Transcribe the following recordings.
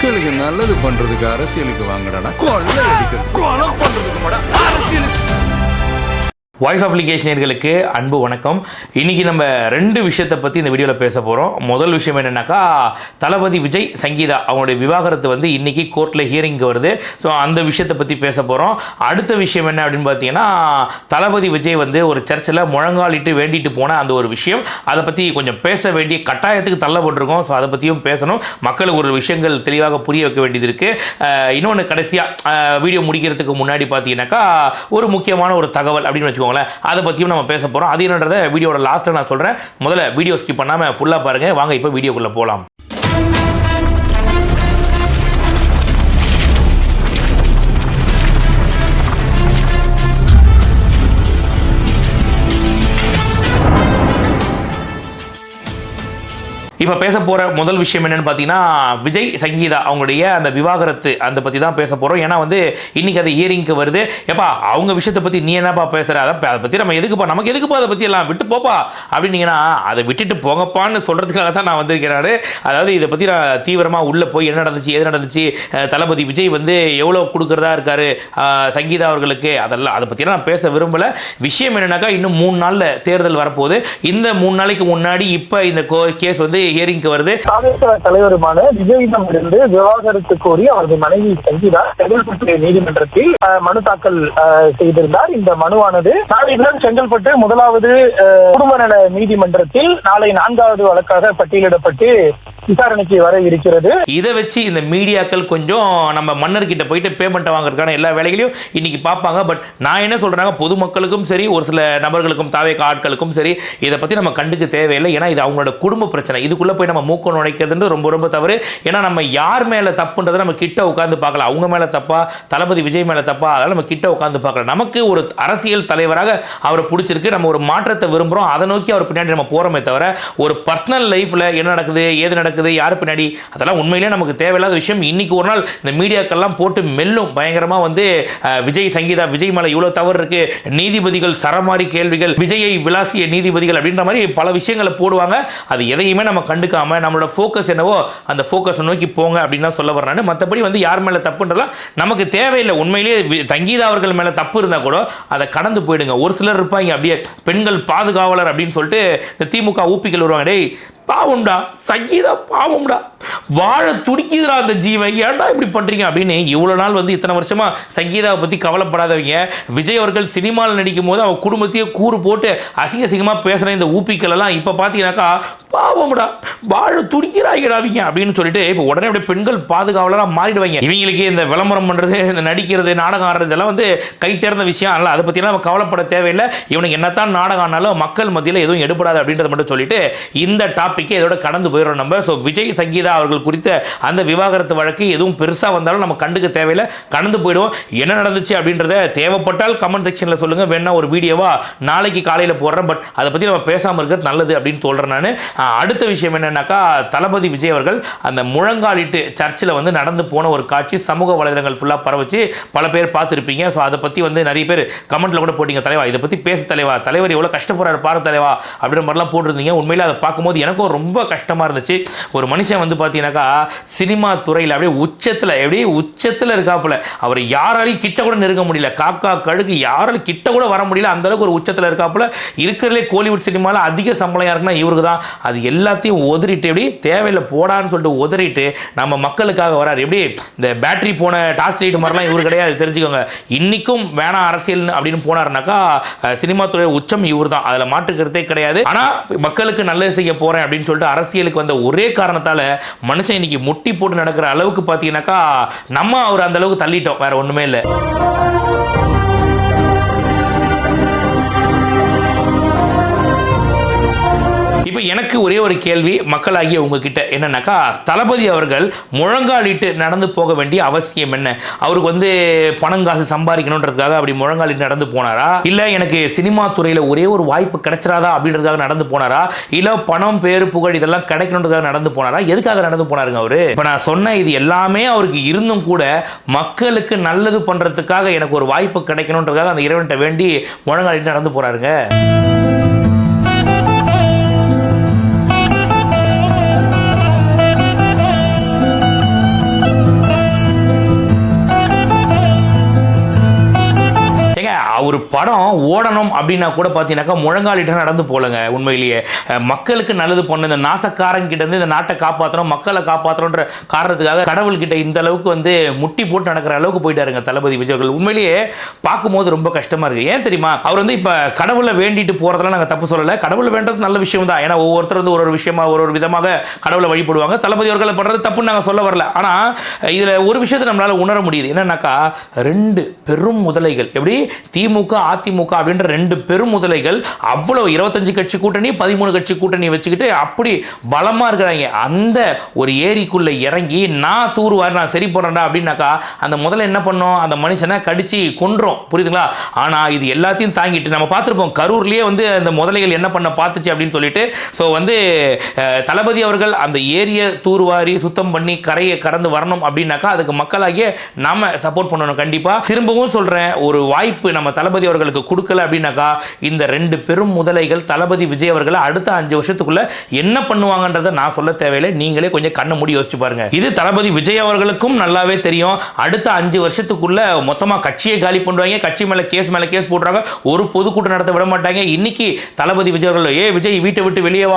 மக்களுக்கு நல்லது பண்றதுக்கு அரசியலுக்கு வாங்கடா, கொள்ளை அடிக்கிறது கொலை பண்றதுக்கு மாடா அரசியலுக்கு. வாய்ஸ் ஆஃப் லிகேஷனர்களுக்கு அன்பு வணக்கம். இன்றைக்கி நம்ம ரெண்டு விஷயத்தை பற்றி இந்த வீடியோவில் பேச போகிறோம். முதல் விஷயம் என்னென்னாக்கா, தளபதி விஜய் சங்கீதா அவங்களுடைய விவாகரத்து வந்து இன்றைக்கி கோர்ட்டில் ஹியரிங்க்கு வருது. ஸோ அந்த விஷயத்தை பற்றி பேச போகிறோம். அடுத்த விஷயம் என்ன அப்படின்னு பார்த்தீங்கன்னா, தளபதி விஜய் வந்து ஒரு சர்ச்சில் முழங்காலிட்டு வேண்டிட்டு போன அந்த ஒரு விஷயம், அதை பற்றி கொஞ்சம் பேச வேண்டிய கட்டாயத்துக்கு தள்ளப்பட்டிருக்கோம். ஸோ அதை பற்றியும் பேசணும். மக்களுக்கு ஒரு விஷயங்கள் தெளிவாக புரிய வைக்க வேண்டியது இருக்குது. இன்னொன்று கடைசியாக வீடியோ முடிக்கிறதுக்கு முன்னாடி பார்த்தீங்கன்னாக்கா, ஒரு முக்கியமான ஒரு தகவல் அப்படின்னு வச்சுக்கோங்க, அதை பற்றியும் நம்ம பேச போகிறோம். அது என்னன்றதை வீடியோட லாஸ்ட்டில் நான் சொல்கிறேன். முதல்ல வீடியோ ஸ்கிப் பண்ணாமல் ஃபுல்லாக பாருங்கள். வாங்க இப்போ வீடியோக்குள்ளே போகலாம். இப்போ பேச போகிற முதல் விஷயம் என்னென்னு பார்த்தீங்கன்னா, விஜய் சங்கீதா அவங்களுடைய அந்த விவாகரத்து அதை பற்றி தான் பேச போகிறோம். ஏன்னா வந்து இன்றைக்கி அது ஹியரிங்க்கு வருது. எப்பா அவங்க விஷயத்தை பற்றி நீ என்னப்பா பேசுகிற, அதை பற்றி நம்ம எதுக்குப்பா, நமக்கு எதுக்குப்பா அதை பற்றி எல்லாம் விட்டு போப்பா அப்படின்னீங்கன்னா, அதை விட்டுட்டு போங்கப்பான்னு சொல்கிறதுக்காக தான் நான் வந்திருக்கிறாரு. அதாவது இதை பற்றி நான் தீவிரமாக உள்ளே போய் என்ன நடந்துச்சு, எது நடந்துச்சு, தளபதி விஜய் வந்து எவ்வளோ கொடுக்குறதா இருக்கார் சங்கீதா அவர்களுக்கு, அதெல்லாம் அதை பற்றிலாம் நான் பேச விரும்பலை. விஷயம் என்னென்னாக்கா, இன்னும் 3 நாளில் தேர்தல் வரப்போகுது. இந்த 3 நாளைக்கு முன்னாடி இப்போ இந்த கேஸ் வந்து ஹியரிங்க்கு வருது. தலைவருமான விஜயிடம் இருந்து விவாகரத்து கோரி அவரது மனைவி சங்கீதா செங்கல்பட்டு நீதிமன்றத்தில் மனு தாக்கல் செய்திருந்தார். இந்த மனுவானது நாளையுடன் செங்கல்பட்டு முதலாவது குடும்ப நல நீதிமன்றத்தில் நாளை 4வது வழக்காக பட்டியலிடப்பட்டு விசாரணைக்கு வர இருக்கிறது. இதை வச்சு இந்த மீடியாக்கள் கொஞ்சம் நம்ம மன்னர்கிட்ட போயிட்டு பேமெண்ட் வாங்குறதுக்கான எல்லா வேலைகளையும் இன்னைக்கு பார்ப்பாங்க. பட் நான் என்ன சொல்றேன்னா, பொதுமக்களுக்கும் சரி, ஒரு சில நபர்களுக்கும், தாவேக ஆட்களுக்கும் சரி, இதை பற்றி நம்ம கண்டுக்க தேவையில்லை. ஏன்னா இது அவங்களோட குடும்ப பிரச்சனை. இதுக்குள்ளே போய் நம்ம மூக்க நுழைக்கிறது ரொம்ப ரொம்ப தவறு. ஏன்னா நம்ம யார் மேலே தப்புன்றதை நம்ம கிட்ட உட்காந்து பார்க்கலாம். அவங்க மேலே தப்பா, தளபதி விஜய் மேலே தப்பா, அதெல்லாம் நம்ம கிட்ட உட்காந்து பார்க்கலாம். நமக்கு ஒரு அரசியல் தலைவராக அவரை பிடிச்சிருக்கு, நம்ம ஒரு மாற்றத்தை விரும்புகிறோம், அதை நோக்கி அவர் பின்னாடி நம்ம போகிறோமே தவிர, ஒரு பர்சனல் லைஃப்பில் என்ன நடக்குது, ஏது நடக்குது, யார் பின்னாடி, அதெல்லாம் உண்மையிலே நமக்கு தேவையில்லாத விஷயம். இன்னைக்கு ஒரு நாள் இந்த மீடியாக்கெல்லாம் போட்டு மெல்லும் பயங்கரமாக வந்து விஜய் சங்கீதா, விஜய் மேலே இவ்வளோ தவறு இருக்கு, நீதிபதிகள் சரமாரி கேள்விகள், விஜயை விளாசிய நீதிபதிகள் அப்படின்ற மாதிரி பல விஷயங்களை போடுவாங்க. அது எதையுமே நம்ம கண்டுக்காம நம்மளோட ஃபோக்கஸ் என்னவோ அந்த ஃபோக்கஸை நோக்கி போங்க அப்படின்னு தான் சொல்ல வர்றாங்க. மற்றபடி வந்து யார் மேலே தப்புன்றலாம் நமக்கு தேவையில்லை. உண்மையிலேயே சங்கீதா அவர்கள் மேலே தப்பு இருந்தால் கூட அதை கடந்து போயிடுங்க. ஒரு சிலர் இருப்பாங்க அப்படியே பெண்கள் பாதுகாவலர் அப்படின்னு சொல்லிட்டு இந்த திமுக ஊப்பிகள் வருவாங்க. டேய் பாவம்டா சங்கீதா, பாவம்டா, வாழ துடிக்குதுடா அந்த ஜீவன், ஏன்டா இப்படி பண்ணுறீங்க அப்படின்னு இவ்வளோ நாள் வந்து இத்தனை வருஷமா சங்கீதாவை பற்றி கவலைப்படாதவங்க, விஜய் அவர்கள் சினிமாவில் நடிக்கும் போது அவன் குடும்பத்தையே கூறு போட்டு அசிங்க அசிங்கமாக பேசுகிற இந்த ஊப்பிக்கள் எல்லாம் இப்போ பார்த்தீங்கன்னாக்கா, பாவம்டா வாழ துடிக்கிறாங்க அப்படின்னு சொல்லிட்டு இப்போ உடனே அப்படியே பெண்கள் பாதுகாவலராக மாறிடுவாங்க. இவங்களுக்கு இந்த விளம்பரம் பண்ணுறது, இந்த நடிக்கிறது, நாடகம் ஆடுறது இதெல்லாம் வந்து கை தேர்ந்த விஷயம் அல்ல. அதை பற்றிலாம் நம்ம கவலைப்பட தேவையில்லை. இவனுக்கு என்னத்தான் நாடகம் ஆனாலும் மக்கள் மத்தியில் எதுவும் எடுபடாது அப்படின்றத மட்டும் சொல்லிட்டு இந்த டாபிக்கை இதோட கடந்து போயிடும் நம்ம. ஸோ விஜய் சங்கீதா அவர்கள் குறித்த அந்த விவாகரத்து வழக்கு எதுவும் பெருசாக வந்தாலும் நம்ம கண்டுக்க தேவையில்லை, கடந்து போயிடுவோம். என்ன நடந்துச்சு அப்படின்றத தேவைப்பட்டால் கமெண்ட் செக்ஷனில் சொல்லுங்கள். வேணா ஒரு வீடியோவா நாளைக்கு காலையில் போடுறேன். பட் அதை பற்றி நம்ம பேசாமல் இருக்கிறது நல்லது அப்படின்னு சொல்கிறேன் நான். அடுத்த விஷயம் என்னன்னாக்கா, தளபதி விஜய் அவர்கள் அந்த முழங்காலிட்டு சர்ச்சில் வந்து நடந்து போன ஒரு காட்சி சமூக வலைதளங்கள் ஃபுல்லாக பரவச்சு பல பேர் பார்த்துருப்பீங்க. ஸோ அதை பற்றி வந்து நிறைய பேர் கமெண்ட்டில் கூட போட்டிங்க, தலைவா இதை பற்றி பேச தலைவா, தலைவர் எவ்வளோ கஷ்டப்படுறாரு பாரு தலைவா அப்படின்ற மாதிரிலாம் போட்டிருந்தீங்க. உண்மையில் அதை பார்க்கும்போது எனக்கும் ரொம்ப கஷ்டமாக இருந்துச்சு. ஒரு மனுஷன் வந்து பார்த்தீங்கன்னாக்கா சினிமா துறையில் அப்படியே உச்சத்தில் இருக்காப்புல, அவர் யாராலையும் கிட்ட கூட நெருங்க முடியல, காக்கா கழுகு யாராலும் கிட்ட கூட வர முடியல, அந்த அளவுக்கு ஒரு உச்சத்தில் இருக்காப்புல. இருக்கிறதுலே கோலிவுட் சினிமாவில் அதிக சம்பளம் யாருக்குன்னா இவருக்கு தான். அது எல்லாத்தையும் உதறிட்டு எப்படி தேவையில்லை போடான்னு சொல்லிட்டு உதறிட்டு நம்ம மக்களுக்காக வராரு. எப்படி இந்த பேட்டரி போன டார்ச் லைட் மாதிரிலாம் இவர் கிடையாது, தெரிஞ்சுக்கோங்க. இன்னைக்கும் வேணாம் அரசியல் அப்படின்னு போனாருனாக்கா சினிமா துறை உச்சம் இவர் தான், அதில் மாற்றுக்கிறதே கிடையாது. ஆனால் மக்களுக்கு நல்லது செய்ய போகிறேன் அப்படின்னு சொல்லிட்டு அரசியலுக்கு வந்த ஒரே காரணத்தால் மனுஷன் இன்னைக்கு முட்டி போட்டு நடக்கிற அளவுக்கு பார்த்தீங்கன்னாக்கா நம்ம அவர் அந்த அளவுக்கு தள்ளிட்டோம், வேற ஒன்றுமே இல்லை. இப்போ எனக்கு ஒரே ஒரு கேள்வி மக்களாகிய உங்ககிட்ட என்னன்னாக்கா, தளபதி அவர்கள் முழங்காலிட்டு நடந்து போக வேண்டிய அவசியம் என்ன? அவருக்கு வந்து பணங்காசு சம்பாதிக்கணுன்றதுக்காக அப்படி முழங்காலிட்டு நடந்து போனாரா, இல்லை எனக்கு சினிமா துறையில் ஒரே ஒரு வாய்ப்பு கிடைச்சிராதா அப்படின்றதுக்காக நடந்து போனாரா, இல்லை பணம் பேரு புகழ் இதெல்லாம் கிடைக்கணுன்றதுக்காக நடந்து போனாரா, எதுக்காக நடந்து போனாருங்க அவரு? இப்போ நான் சொன்ன இது எல்லாமே அவருக்கு இருந்தும் கூட மக்களுக்கு நல்லது பண்றதுக்காக எனக்கு ஒரு வாய்ப்பு கிடைக்கணுன்றதுக்காக அந்த இறைவன்கிட்ட வேண்டி முழங்காலிட்டு நடந்து போறாருங்க. படம் ஓடணும் அப்படின்னா கூட பார்த்தீங்கன்னாக்கா முழங்காலிட்ட நடந்து போலங்க. உண்மையிலேயே மக்களுக்கு நல்லது பண்ண இந்த நாசக்காரன் கிட்ட இருந்து இந்த நாட்டை காப்பாற்றணும், மக்களை காப்பாற்றணுன்ற காரணத்துக்காக கடவுள்கிட்ட இந்த அளவுக்கு வந்து முட்டி போட்டு நடக்கிற அளவுக்கு போயிட்டாருங்க தளபதி விஜய் அவர்கள். உண்மையிலேயே பார்க்கும்போது ரொம்ப கஷ்டமா இருக்கு. ஏன் தெரியுமா, அவர் வந்து இப்போ கடவுளை வேண்டிட்டு போறதெல்லாம் நாங்கள் தப்பு சொல்லலை. கடவுளை வேண்டது நல்ல விஷயம் தான். ஏன்னா ஒவ்வொருத்தர் வந்து ஒரு விஷயமா ஒரு விதமாக கடவுளை வழிபடுவாங்க. தளபதி அவர்களை பண்றது தப்புன்னு நாங்கள் சொல்ல வரல. ஆனால் இதில் ஒரு விஷயத்தை நம்மளால உணர முடியுது. என்னன்னாக்கா, ரெண்டு பெரும் முதலைகள், எப்படி திமுக அதிமுக அப்படின்ற ரெண்டு பெரும் முதலைகள் அவ்வளோ 25 கட்சி கூட்டணி 13 கட்சி கூட்டணி வச்சுக்கிட்டு அப்படி பலமா இருக்கிறாங்க. அந்த ஒரு ஏரிக்குள்ள இறங்கி நான் தூர்வார் நான் சரி போடுறேன்டா அப்படின்னாக்கா அந்த முதல்ல என்ன பண்ணோம், அந்த மனுஷனை கடிச்சு கொன்றோம். புரியுதுங்களா? ஆனா இது எல்லாத்தையும் தாங்கிட்டு நம்ம பார்த்துருப்போம் கரூர்லயே வந்து அந்த முதலைகள் என்ன பண்ண பார்த்துச்சு அப்படின்னு சொல்லிட்டு. ஸோ வந்து தளபதி அவர்கள் அந்த ஏரியை தூர்வாரி சுத்தம் பண்ணி கரையை கடந்து வரணும் அப்படின்னாக்கா அதுக்கு மக்களாகிய நாம சப்போர்ட் பண்ணணும். கண்டிப்பா திரும்பவும் சொல்றேன், ஒரு வாய்ப்பு நம்ம தளபதி அவர்களுக்கு கொடுக்கல அப்படின்னாக்கா இந்த ரெண்டு பெரும் முதலைகள் தளபதி விஜய் அவர்களை அடுத்த 5 வருஷத்துக்குள்ள என்ன பண்ணுவாங்கன்றதை நான் சொல்ல தேவையில்லை. நீங்களே கொஞ்சம் கண்ணை மூடி யோசிச்சு பாருங்க. இது தளபதி விஜய் அவர்களுக்கும் நல்லாவே தெரியும். அடுத்த 5 வருஷத்துக்குள்ள மொத்தமா கட்சியை காலி பண்ணுவாங்க. கட்சி மேல கேஸ் போடுறாங்க. ஒரு பொதுக்கூட்டம் நடத்த விட மாட்டாங்க. இன்னைக்கு தளபதி விஜய் அவர்கள் விஜய் வீட்டை விட்டு வெளியே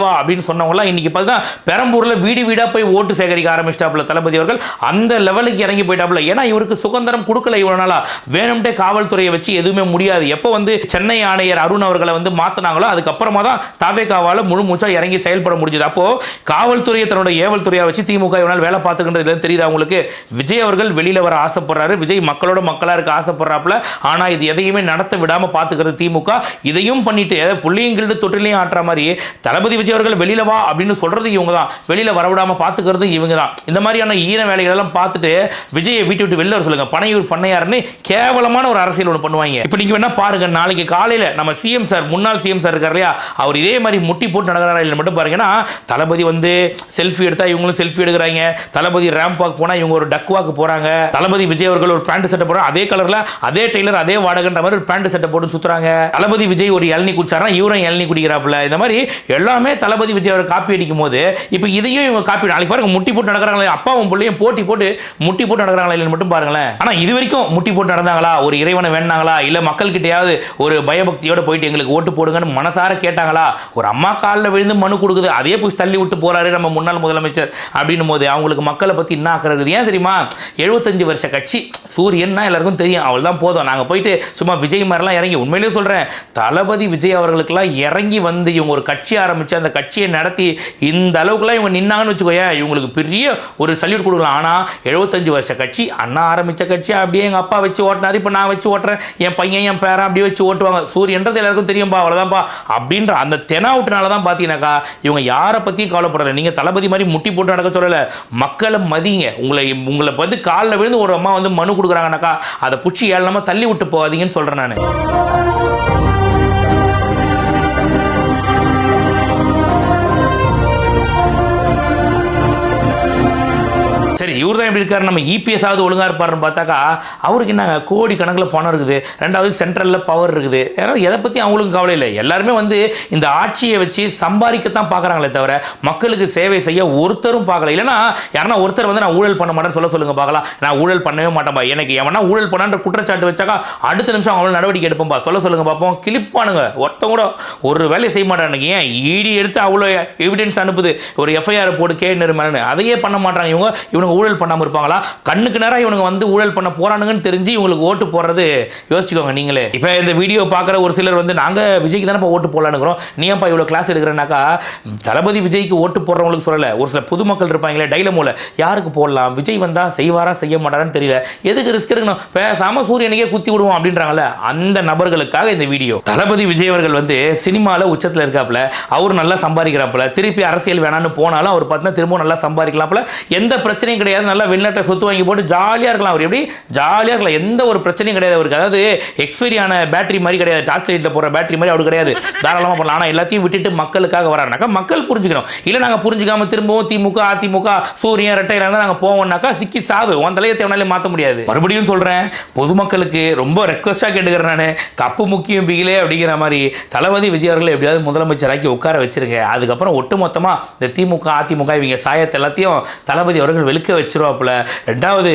வா அப்படின்னு சொன்னவங்களாம் இன்னைக்கு பார்த்தா பெரம்பூர்ல வீடா போய் ஓட்டு சேகரிக்க ஆரம்பிச்சிட்டாப்ல தளபதி அவர்கள். அந்த லெவலுக்கு இறங்கி போயிட்டாப்ல. ஏன்னா இவருக்கு சுதந்திரம் கொடுக்கல இவ்வளவு நாளா. வேணும்ட்டே காவல்துறையை வச்சு எதுவுமே முடியாது. எப்போ வந்து சென்னை ஆணையர் அருண் அவர்களை வந்து மாத்தினாங்களோ அதுக்கப்புறமா தான் தாவேகாவால முழு மூச்சா இறங்கி செயல்பட முடிஞ்சது. அப்போ காவல்துறையை தன்னோட ஏவல் துறையா வச்சு திமுக இவனால் வேலை பார்த்துக்கின்றது தெரியுது அவங்களுக்கு. விஜய் அவர்கள் வெளியில வர ஆசைப்படுறாரு. விஜய் மக்களோட மக்களா இருக்க ஆசைப்படுறாப்புல. ஆனா இது எதையுமே நடத்த விடாம பார்த்துக்கிறது திமுக. இதையும் பண்ணிட்டு புள்ளியும் கில்டு தொட்டிலையும் ஆட்டுற மாதிரி தளபதி விஜய் அவர்கள் வெளியில வா அப்படின்னு சொல்றது இவங்க தான், வெளியில வரவிடாம பார்த்துக்கிறது இவங்க தான். இந்த மாதிரியான ஈன வேலைகள் எல்லாம் பார்த்துட்டு விஜயை வீட்டு விட்டு வெளில வர சொல்லுங்க. பனையூர் பண்ணையாருன்னு கேவலமான ஒரு அரசியல் ஒன்று பண்ணுவாங்க. இப்போ நீங்க வேணா பாருங்க, நாளைக்கு காலையில நம்ம சிஎம் சார், முன்னாள் சிஎம் சார் இருக்கார் இல்லையா, அவர் இதே மாதிரி முட்டி போட்டு நடக்கிறாரா இல்லை மட்டும் பாருங்கன்னா, தளபதி வந்து செல்ஃபி எடுத்தா இவங்களும் செல்ஃபி எடுக்கிறாங்க. தளபதி ரேம்ப் வாக் போனா இவங்க ஒரு டக் வாக் போறாங்க. தளபதி விஜய் அவர்கள் ஒரு பேண்ட் சட்டை போடுறாங்க, அதே கலர்ல அதே டெய்லர் அதே வாடகைன்ற மாதிரி ஒரு பேண்ட் சட்டை போட்டு சுத்துறாங்க. தளபதி விஜய் ஒரு இளநீ குடிச்சாரா இவரும் இளநீ குடிக்கிறாப்புல. இந்த மாதிரி எல்லாமே தளபதி விஜய் அவர் காப்பி அடிக்கும் போது இப்போ இதையும் இவங்க காப்பி. நாளைக்கு பாருங்க முட்டி போட்டு நடக்கிறாங்களே, அப்பாவும் பிள்ளையும் போட்டி போட்டு முட்டி போட்டு நடக்கிறாங்களா இல்லைன்னு மட்டும் பாருங்களேன். ஆனா இது வரைக்கும் முட்டி போட்டு நடந்தாங்களா, ஒரு இறைவனை வேண்டாங்களா, இல்ல மக்கள் கிட்டையாவது ஒரு பயபக்தியோட போயிட்டு எங்களுக்கு ஓட்டு போடுங்கன்னு மனசார கேட்டாங்களா? ஒரு அம்மா காலில் விழுந்து மனு கொடுக்குது, அதே புஷ் தள்ளி விட்டு போறாரு நம்ம முன்னாள் முதலமைச்சர் அப்படின்னும் போது அவங்களுக்கு மக்களை பத்தி என்ன ஆக்குறது? ஏன் தெரியுமா, 75 வருஷ கட்சி சூரியன்னா எல்லாருக்கும் தெரியும், அவள் தான் போதும். நாங்கள் போயிட்டு சும்மா விஜய் மாதிரிலாம் இறங்கி, உண்மையிலேயே சொல்றேன், தளபதி விஜய் அவர்களுக்கெல்லாம் இறங்கி வந்து இவங்க ஒரு கட்சி ஆரம்பிச்சு அந்த கட்சியை நடத்தி இந்த அளவுக்குலாம் இவங்க நின்னாங்கன்னு வச்சுக்கோய, இவங்களுக்கு பெரிய ஒரு சல்யூட் கொடுக்கலாம். ஆனால் 75 வருஷ கட்சி, அண்ணா ஆரம்பிச்ச கட்சி அப்படியே எங்கள் அப்பா வச்சு ஓட்டினாரு, இப்போ நான் வச்சு ஓட்டுறேன், என் பையன் என் பேரன் அப்படியே வச்சு ஓட்டுவாங்க. சூரியன்றது எல்லாருக்கும் தெரியும்பா, அவ்வளோதான்ப்பா அப்படின்ற அந்த தெனாவுட்டுனால தான் பார்த்தீங்கன்னாக்கா இவங்க யாரை பற்றியும் கவலைப்படலை. நீங்கள் தளபதி மாதிரி முட்டி போட்டு நடக்க சொல்லலை, மக்களை மதிங்க. உங்களை வந்து காலில் விழுந்து ஒரு அம்மா வந்து மனு கொடுக்குறாங்கனாக்கா அதை பிடிச்சி ஏழனமா தள்ளி விட்டு போகாதீங்கன்னு சொல்கிறேன் நான். சரி, இவர் தான் எப்படி இருக்காரு, நம்ம இபிஎஸ் ஆவது ஒழுங்கா இருப்பாருன்னு பார்த்தாக்கா அவருக்கு என்ன கோடி கணக்கில் பணம் இருக்குது, ரெண்டாவது சென்ட்ரலில் பவர் இருக்குது. யாரும் எதை பற்றி அவங்களுக்கும் கவலை இல்லை. எல்லாருமே வந்து இந்த ஆட்சியை வச்சு சம்பாதிக்கத்தான் பார்க்குறாங்களே தவிர மக்களுக்கு சேவை செய்ய ஒருத்தரும் பார்க்கல. இல்லைன்னா யாருன்னா ஒருத்தர் வந்து நான் ஊழல் பண்ண மாட்டேன்னு சொல்லுங்க பார்க்கலாம். நான் ஊழல் பண்ணவே மாட்டேன்பா, எனக்கு எவனா ஊழல் பண்ணான்ற குற்றச்சாட்டு வச்சாக்கா அடுத்த நிமிஷம் அவங்கள நடவடிக்கை எடுப்போம்பா சொல்லுங்க பார்ப்போம். கிளிப்பானுங்க, ஒருத்தங்க கூட ஒரு வேலையை செய்ய மாட்டாங்க. ஏன் இடி எடுத்து அவ்வளோ எவிடன்ஸ் அனுப்புது, ஒரு எஃப்ஐஆர் போட்டு கேன்னு அதையே பண்ண மாட்டாங்க. இவங்க ஊழல் பண்ணாமல் இருப்பாங்களா? கண்ணுக்கு நேரம் இவனுங்க வந்து ஊழல் பண்ண போறானுங்கன்னு தெரிஞ்சு இவங்களுக்கு ஓட்டு போடுறது யோசிச்சுக்கோங்க நீங்களே. இப்போ இந்த வீடியோ பார்க்குற ஒரு சிலர் வந்து நாங்கள் விஜய்க்கு தானே ஓட்டு போடலான்னுக்கிறோம், நீ ஏன்ப்பா இவ்வளோ கிளாஸ் எடுக்கிறேன்னாக்கா தளபதி விஜய்க்கு ஓட்டு போடுறவங்களுக்கு சொல்லலை. ஒரு சில பொதுமக்கள் இருப்பாங்களே டைலமோல, யாருக்கு போடலாம், விஜய் வந்தால் செய்வாரா செய்ய மாட்டாரான்னு தெரியல, எதுக்கு ரிஸ்க் எடுக்கணும், பேசாம சூரியனுக்கே குத்தி விடுவோம் அப்படின்றாங்கல்ல, அந்த நபர்களுக்காக இந்த வீடியோ. தளபதி விஜய் அவர்கள் வந்து சினிமாவில் உச்சத்தில் இருக்காப்புல, அவர் நல்லா சம்பாதிக்கிறாப்புல, திருப்பி அரசியல் வேணான்னு போனாலும் அவர் பார்த்தா திரும்ப நல்லா சம்பாதிக்கலாப்புல, எந்த பிரச்சனையும் கிடையாது, நல்லா வெளிநாட்டை சொத்து வாங்கி போட்டு ஜாலியாக இருக்கலாம். அவர் எப்படி ஜாலியாக இருக்கலாம், எந்த ஒரு பிரச்சனையும் கிடையாது அவருக்கு. அதாவது எக்ஸ்பைரியான பேட்டரி மாதிரி கிடையாது, டார்ச் லைட்டில் போகிற பேட்டரி மாதிரி அவருக்கு கிடையாது, தாராளமாக பண்ணலாம். ஆனால் எல்லாத்தையும் விட்டுட்டு மக்களுக்காக வராருனாக்கா மக்கள் புரிஞ்சுக்கணும். இல்லை நாங்கள் புரிஞ்சுக்காம திரும்பவும் திமுக அதிமுக சூரியன் ரெட்டையில இருந்தால் நாங்கள் போவோம்னாக்கா சிக்கி சாவு, உன் தலையை தேவனாலே மாற்ற முடியாது. மறுபடியும் சொல்கிறேன், பொதுமக்களுக்கு ரொம்ப ரெக்வஸ்ட்டாக கேட்டுக்கிறேன் நான், கப்பு முக்கியம் பிகிலே அப்படிங்கிற மாதிரி தளபதி விஜய் அவர்களை எப்படியாவது முதலமைச்சராக்கி உட்கார வச்சிருங்க. அதுக்கப்புறம் ஒட்டுமொத்தமாக இந்த திமுக அதிமுக இவங்க சாயத்தை எல்லாத்தையும் தளபதி அவர்கள் வெளுக்க வச்சு வச்சிருவாப்புல. ரெண்டாவது